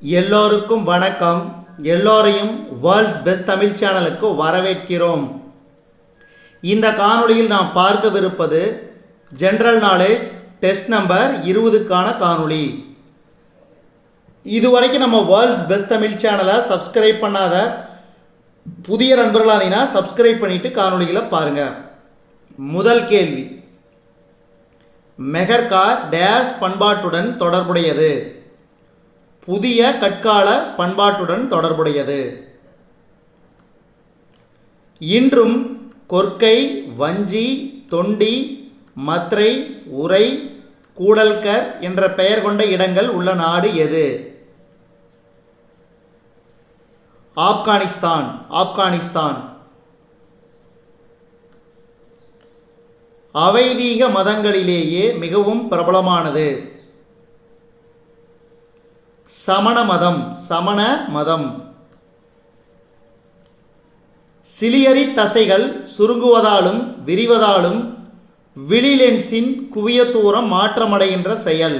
எல்லோருக்கும் வணக்கம். எல்லோரையும் வேர்ல்ட்ஸ் பெஸ்ட் தமிழ் சேனலுக்கு வரவேற்கிறோம். இந்த காணொளியில் நாம் பார்க்கவிருப்பது ஜெனரல் நாலேஜ் டெஸ்ட் நம்பர் 20க்கான காணொளி. இதுவரைக்கும் நம்ம வேர்ல்ட்ஸ் பெஸ்ட் தமிழ் சேனலை சப்ஸ்கிரைப் பண்ணாத புதிய நண்பர்களாக இருந்தீங்கன்னா சப்ஸ்கிரைப் பண்ணிவிட்டு காணொளிகளை பாருங்கள். முதல் கேள்வி, மெகர்கார் டேஸ் பண்பாட்டுடன் தொடர்புடையது? புதிய கற்கால பண்பாட்டுடன் தொடர்புடையது. இன்றும் கொர்க்கை, வஞ்சி, தொண்டி, மத்ரை, உரை, கூடல்கர் என்ற பெயர் கொண்ட இடங்கள் உள்ள நாடு எது? ஆப்கானிஸ்தான். அவைதீக மதங்களிலேயே மிகவும் பிரபலமானது? சமண மதம். சிலியரி தசைகள் சுருங்குவதாலும் விரிவதாலும் விழி லென்ஸின் குவிய தூரம் மாற்றமடைகின்ற செயல்.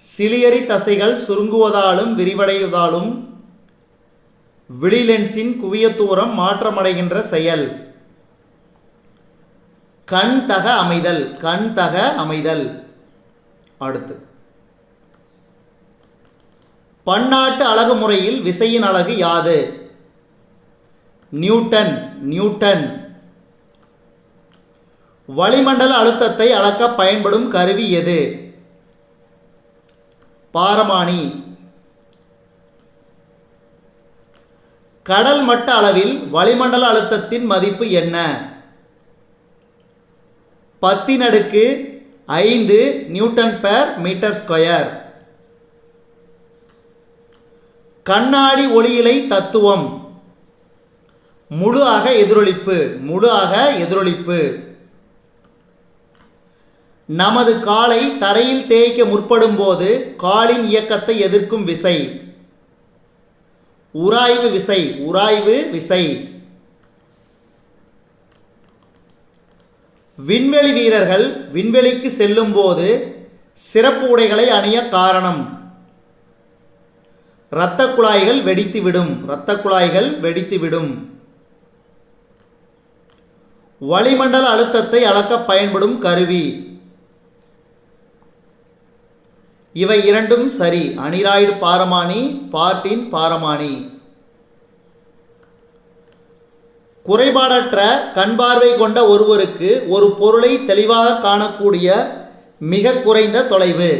சிலியரி தசைகள் சுருங்குவதாலும் விரிவடைவதாலும் விழி லென்ஸின் குவிய தூரம் மாற்றமடைகின்ற செயல். கண் தக அமைதல். அடுத்து, பன்னாட்டு அலகு முறையில் விசையின் அலகு யாது? நியூட்டன். வளிமண்டல அழுத்தத்தை அளக்க பயன்படும் கருவி எது? பாரமானி. கடல் மட்ட அளவில் வளிமண்டல அழுத்தத்தின் மதிப்பு என்ன? 10⁵ Nm². கண்ணாடி ஒளியிலை தத்துவம். முழு அக எதிரொலிப்பு. நமது காலை தரையில் தேய்க்க முற்படும் போது காலின் இயக்கத்தை எதிர்க்கும் விசை. உராய்வு விசை. விண்வெளி வீரர்கள் விண்வெளிக்கு செல்லும் போது சிறப்பு உடைகளை அணிய காரணம். இரத்த குழாய்கள் வெடித்துவிடும். வளிமண்டல அழுத்தத்தை அளக்க பயன்படும் கருவி. இவை இரண்டும் சரி. அனிராய்டு பாரமானி, பார்ட்டின் பாரமானி. குறைபாடற்ற கண் பார்வை கொண்ட ஒருவருக்கு ஒரு பொருளை தெளிவாக காணக்கூடிய மிக குறைந்த தொலைவு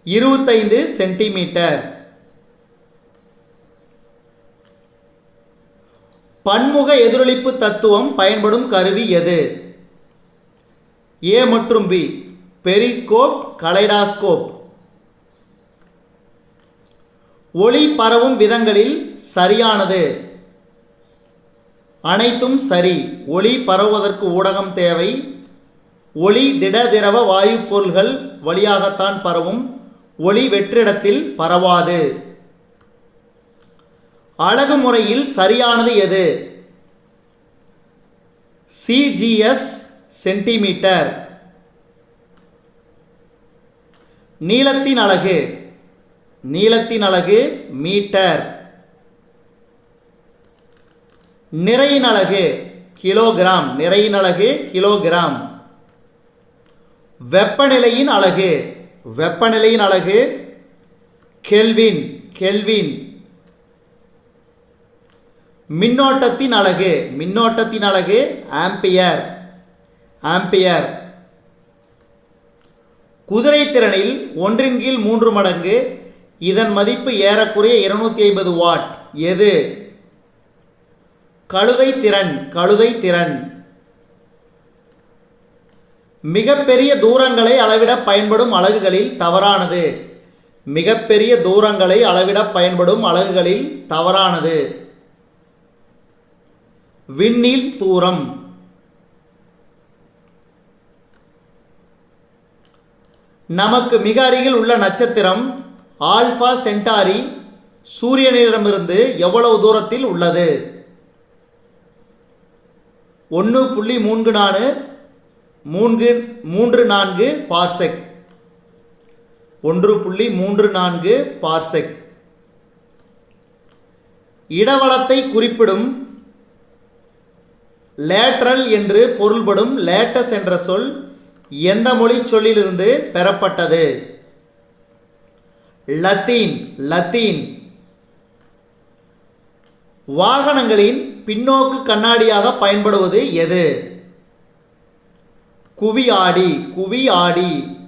25 சென்டிமீட்டர். பன்முக எதிரொலிப்பு தத்துவம் பயன்படும் கருவி எது? A மற்றும் B. Periscope, kaleidoscope. ஒளி பரவும் விதங்களில் சரியானது? அனைத்தும் சரி. ஒளி பரவுவதற்கு ஊடகம் தேவை. ஒளி திட திரவ வாயு பொருள்கள் வழியாகத்தான் பரவும். ஒளி வெற்றிடத்தில் பரவாது. அலகு முறையில் சரியானது எது? CGS centimetre. நீளத்தின் அலகு மீட்டர். நிறையின் அலகு கிலோகிராம். வெப்பநிலையின் அலகு கெல்வின். மின்னோட்டத்தின் அலகு ஆம்பியர். குதிரை திறனில் 1/3 மடங்கு. இதன் மதிப்பு ஏறக்குறைய 250 வாட். எது? கழுதை திறன். மிகப்பெரிய தூரங்களை அளவிட பயன்படும் அலகுகளில் தவறானது. மிகப்பெரிய தூரங்களை அளவிட பயன்படும் அலகுகளில் தவறானது. விண்மீல் தூரம். நமக்கு மிக அருகில் உள்ள நட்சத்திரம் ஆல்பா சென்டாரி சூரியனிடமிருந்து எவ்வளவு தூரத்தில் உள்ளது? 1.34 பார்செக். 1.34 பார்செக். இடவளத்தை குறிப்பிடும் லேட்ரல் என்று பொருள்படும் லேட்டஸ் என்ற சொல் எந்த மொழி சொல்லிலிருந்து பெறப்பட்டது? லத்தீன். லத்தீன். வாகனங்களின் பின்னோக்கு கண்ணாடியாக பயன்படுவது எது? குவி ஆடி. குவி ஆடி.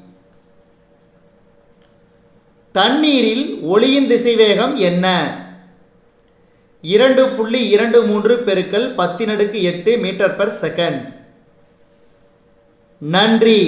தண்ணீரில் ஒளியின் திசைவேகம் என்ன? 2.23 × 10⁸ மீட்டர்/செகண்ட். நன்றி.